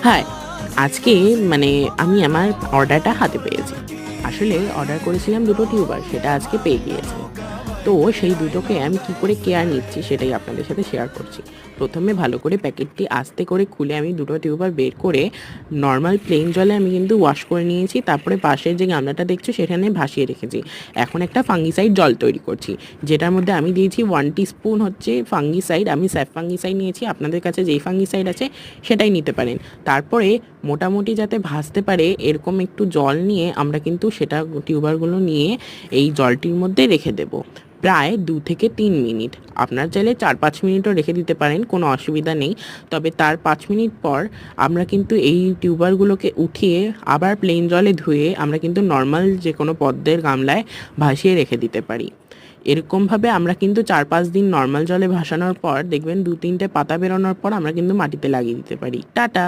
হ্যাঁ, আজকে মানে আমি আমার অর্ডারটা হাতে পেয়েছি। আসলে অর্ডার করেছিলাম ২ টো টিউবার, সেটা আজকে পেয়ে গিয়েছি। তো সেই দুটোকে আমি কি করে কেয়ার নিচ্ছি সেটাই আপনাদের সাথে শেয়ার করছি। প্রথমে ভালো করে প্যাকেটটি আস্তে করে খুলে আমি ২ টো টিউবার বের করে নর্মাল প্লেন জলে আমি কিন্তু ওয়াশ করে নিয়েছি। তারপরে পাশের যে গামলাটা দেখছো সেখানে ভাসিয়ে রেখেছি। এখন একটা ফাঙ্গিসাইড জল তৈরি করছি, যেটার মধ্যে আমি দিয়েছি 1 টিস্পুন হচ্ছে ফাঙ্গিসাইড। আমি স্যাফ ফাঙ্গিসাইড নিয়েছি, আপনাদের কাছে যেই ফাঙ্গিসাইড আছে সেটাই নিতে পারেন। তারপরে মোটামুটি যাতে ভাসতে পারে এরকম একটু জল নিয়ে আমরা কিন্তু সেটা টিউবারগুলো নিয়ে এই জলটির মধ্যে রেখে দেব প্রায় 2 থেকে 3 মিনিট। আপনার চাইলে 4-5 মিনিটও রেখে দিতে পারেন, কোনো অসুবিধা নেই। তবে তার 5 মিনিট পর আমরা কিন্তু এই টিউবারগুলোকে উঠিয়ে আবার প্লেন জলে ধুয়ে আমরা কিন্তু নর্মাল যে কোনো পদ্মের গামলায় ভাসিয়ে রেখে দিতে পারি। এরকমভাবে আমরা কিন্তু 4-5 দিন নর্মাল জলে ভাসানোর পর দেখবেন 2-3টে পাতা বেরোনোর পর আমরা কিন্তু মাটিতে লাগিয়ে দিতে পারি। টাটা।